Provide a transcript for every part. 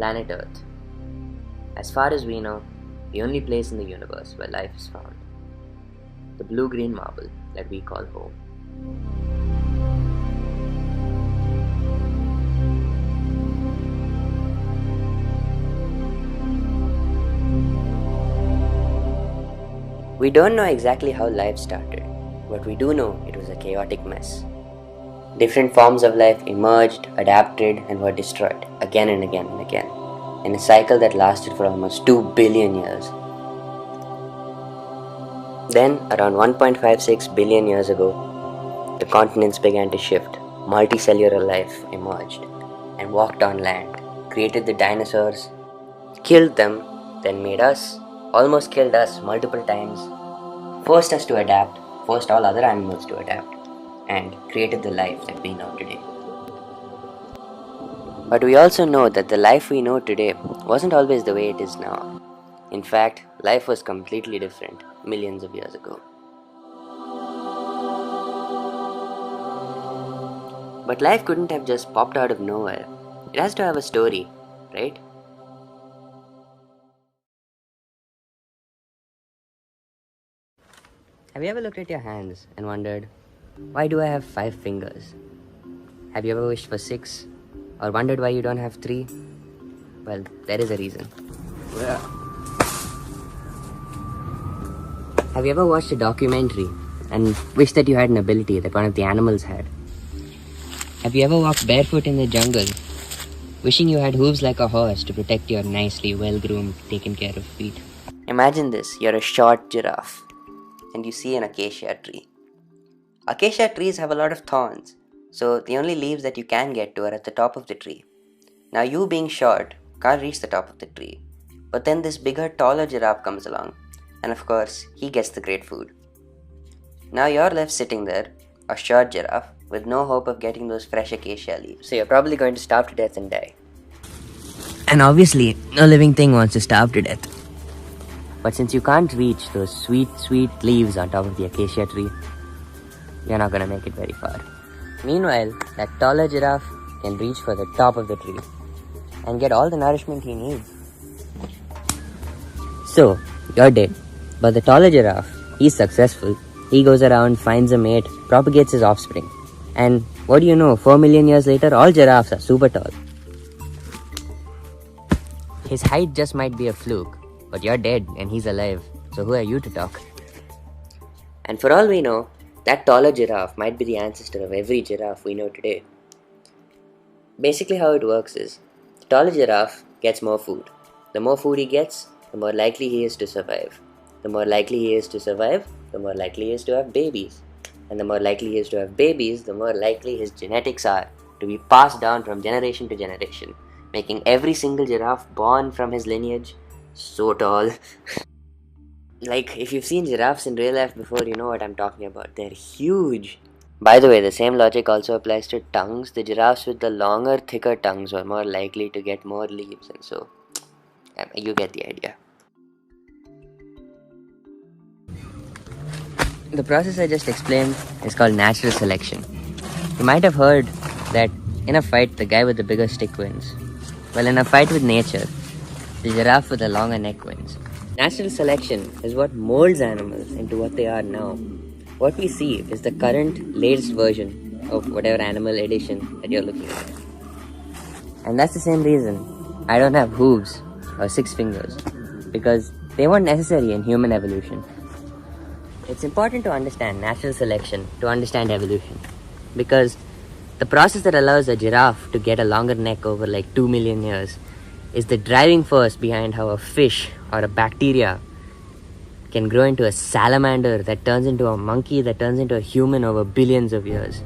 planet Earth. As far as we know, the only place in the universe where life is found. The blue-green marble that we call home. We don't know exactly how life started, but we do know it was a chaotic mess. Different forms of life emerged, adapted, and were destroyed again and again and again, in a cycle that lasted for almost 2 billion years. Then, around 1.56 billion years ago, the continents began to shift, multicellular life emerged, and walked on land, created the dinosaurs, killed them, then made us, almost killed us multiple times, forced us to adapt, forced all other animals to adapt, and created the life that we know today. But we also know that the life we know today wasn't always the way it is now. In fact, life was completely different millions of years ago. But life couldn't have just popped out of nowhere. It has to have a story, right? Have you ever looked at your hands and wondered, why do I have 5 fingers? Have you ever wished for 6? Or wondered why you don't have 3? Well, there is a reason. Have you ever watched a documentary and wished that you had an ability that one of the animals had? Have you ever walked barefoot in the jungle, wishing you had hooves like a horse to protect your nicely well-groomed, taken care of feet? Imagine this, you're a short giraffe, and you see an acacia tree. Acacia trees have a lot of thorns, so the only leaves that you can get to are at the top of the tree. Now you being short can't reach the top of the tree, but then this bigger, taller giraffe comes along, and of course, he gets the great food. Now you're left sitting there, a short giraffe, with no hope of getting those fresh acacia leaves. So you're probably going to starve to death and die. And obviously, no living thing wants to starve to death. But since you can't reach those sweet, sweet leaves on top of the acacia tree, you're not gonna make it very far. Meanwhile, that taller giraffe can reach for the top of the tree and get all the nourishment he needs. So, you're dead. But the taller giraffe, he's successful. He goes around, finds a mate, propagates his offspring. And what do you know, 4 million years later, all giraffes are super tall. His height just might be a fluke, but you're dead and he's alive, so who are you to talk? And for all we know, that taller giraffe might be the ancestor of every giraffe we know today. Basically how it works is, the taller giraffe gets more food. The more food he gets, the more likely he is to survive. The more likely he is to survive, the more likely he is to have babies. And the more likely he is to have babies, the more likely his genetics are to be passed down from generation to generation, making every single giraffe born from his lineage so tall. Like, if you've seen giraffes in real life before, you know what I'm talking about. They're huge. By the way, the same logic also applies to tongues. The giraffes with the longer, thicker tongues were more likely to get more leaves, and so, you get the idea. The process I just explained is called natural selection. You might have heard that in a fight, the guy with the bigger stick wins. Well, in a fight with nature, the giraffe with the longer neck wins. Natural selection is what molds animals into what they are now. What we see is the current, latest version of whatever animal edition that you're looking at. And that's the same reason I don't have hooves or 6 fingers, because they weren't necessary in human evolution. It's important to understand natural selection to understand evolution, because the process that allows a giraffe to get a longer neck over like 2 million years is the driving force behind how a fish or a bacteria can grow into a salamander that turns into a monkey that turns into a human over billions of years.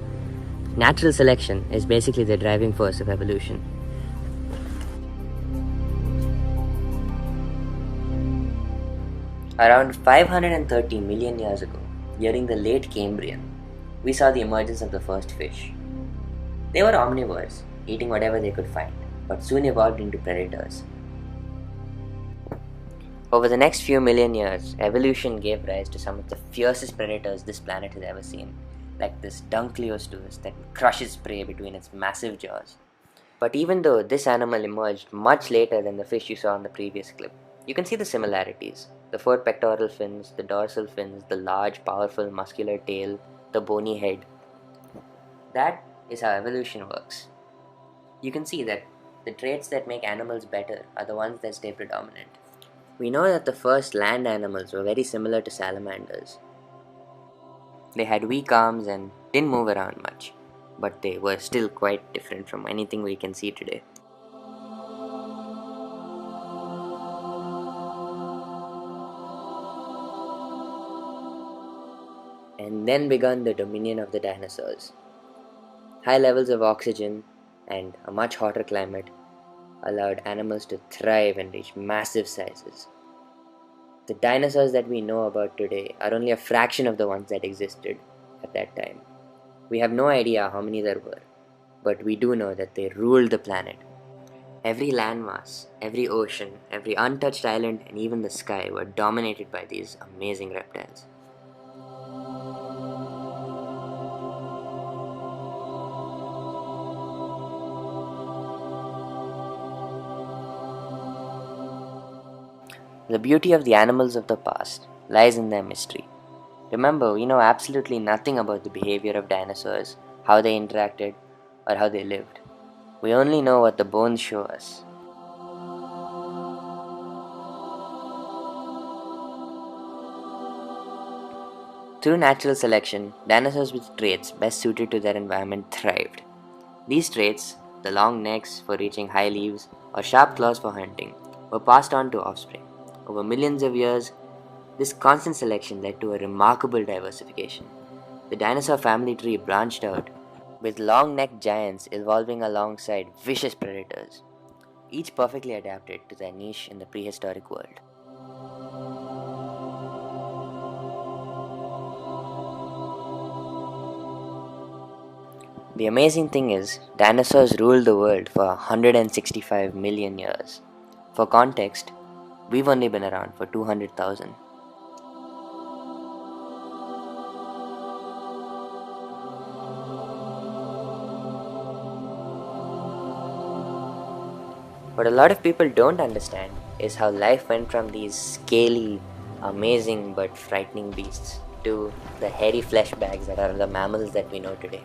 Natural selection is basically the driving force of evolution. Around 530 million years ago, during the late Cambrian, we saw the emergence of the first fish. They were omnivores, eating whatever they could find, but soon evolved into predators. Over the next few million years, evolution gave rise to some of the fiercest predators this planet has ever seen, like this Dunkleosteus that crushes prey between its massive jaws. But even though this animal emerged much later than the fish you saw in the previous clip, you can see the similarities. The four pectoral fins, the dorsal fins, the large, powerful, muscular tail, the bony head. That is how evolution works. You can see that the traits that make animals better are the ones that stay predominant. We know that the first land animals were very similar to salamanders. They had weak arms and didn't move around much, but they were still quite different from anything we can see today. And then began the dominion of the dinosaurs. High levels of oxygen and a much hotter climate allowed animals to thrive and reach massive sizes. The dinosaurs that we know about today are only a fraction of the ones that existed at that time. We have no idea how many there were, but we do know that they ruled the planet. Every landmass, every ocean, every untouched island, and even the sky were dominated by these amazing reptiles. The beauty of the animals of the past lies in their mystery. Remember, we know absolutely nothing about the behavior of dinosaurs, how they interacted, or how they lived. We only know what the bones show us. Through natural selection, dinosaurs with traits best suited to their environment thrived. These traits, the long necks for reaching high leaves or sharp claws for hunting, were passed on to offspring. Over millions of years, this constant selection led to a remarkable diversification. The dinosaur family tree branched out, with long-necked giants evolving alongside vicious predators, each perfectly adapted to their niche in the prehistoric world. The amazing thing is, dinosaurs ruled the world for 165 million years. For context, we've only been around for 200,000. What a lot of people don't understand is how life went from these scaly, amazing but frightening beasts to the hairy flesh bags that are the mammals that we know today.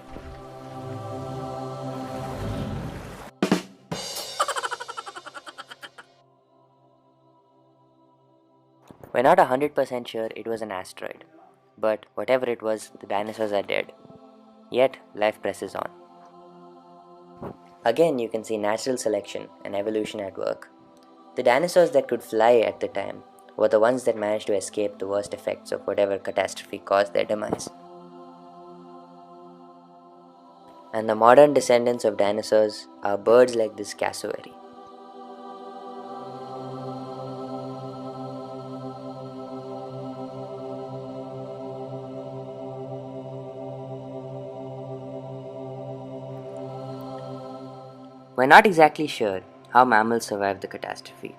We're not 100% sure it was an asteroid, but whatever it was, the dinosaurs are dead. Yet, life presses on. Again, you can see natural selection and evolution at work. The dinosaurs that could fly at the time were the ones that managed to escape the worst effects of whatever catastrophe caused their demise. And the modern descendants of dinosaurs are birds like this cassowary. We're not exactly sure how mammals survived the catastrophe,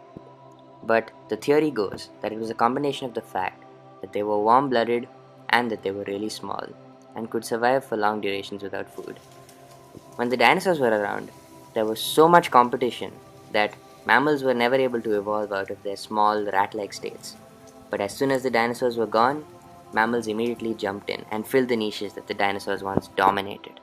but the theory goes that it was a combination of the fact that they were warm-blooded and that they were really small and could survive for long durations without food. When the dinosaurs were around, there was so much competition that mammals were never able to evolve out of their small rat-like states. But as soon as the dinosaurs were gone, mammals immediately jumped in and filled the niches that the dinosaurs once dominated.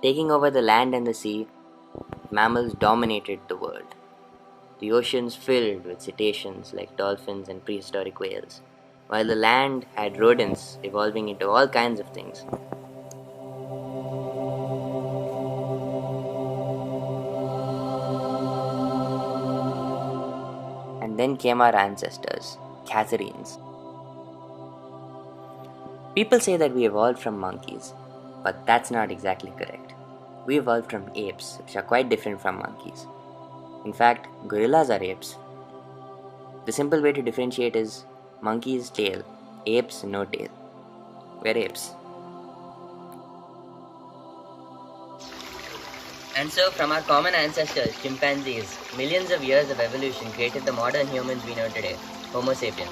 Taking over the land and the sea, mammals dominated the world. The oceans filled with cetaceans like dolphins and prehistoric whales, while the land had rodents evolving into all kinds of things. And then came our ancestors, Catharines. People say that we evolved from monkeys, but that's not exactly correct. We evolved from apes, which are quite different from monkeys. In fact, gorillas are apes. The simple way to differentiate is monkeys tail, apes no tail. We're apes. And so, from our common ancestors, chimpanzees, millions of years of evolution created the modern humans we know today, Homo sapiens.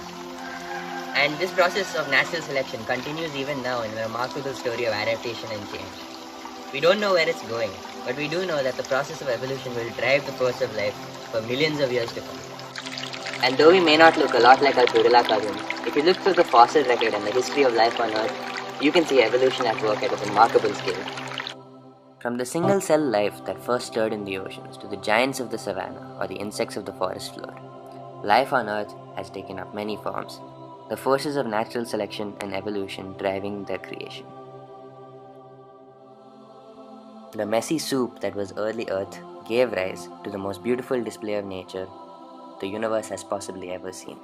And this process of natural selection continues even now in a remarkable story of adaptation and change. We don't know where it's going, but we do know that the process of evolution will drive the course of life for millions of years to come. And though we may not look a lot like our gorilla cousins, if you look through the fossil record and the history of life on Earth, you can see evolution at work at a remarkable scale. From the single-cell life that first stirred in the oceans to the giants of the savanna or the insects of the forest floor, life on Earth has taken up many forms, the forces of natural selection and evolution driving their creation. The messy soup that was early Earth gave rise to the most beautiful display of nature the universe has possibly ever seen.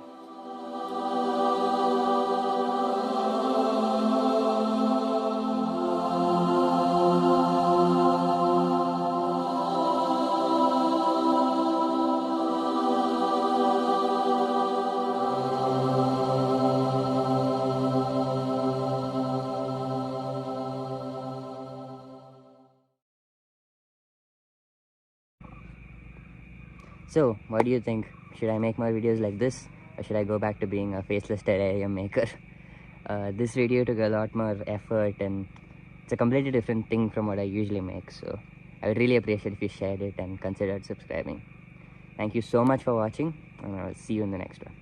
So, what do you think? Should I make more videos like this, or should I go back to being a faceless terrarium maker? This video took a lot more effort and it's a completely different thing from what I usually make, so I would really appreciate if you shared it and considered subscribing. Thank you so much for watching, and I'll see you in the next one.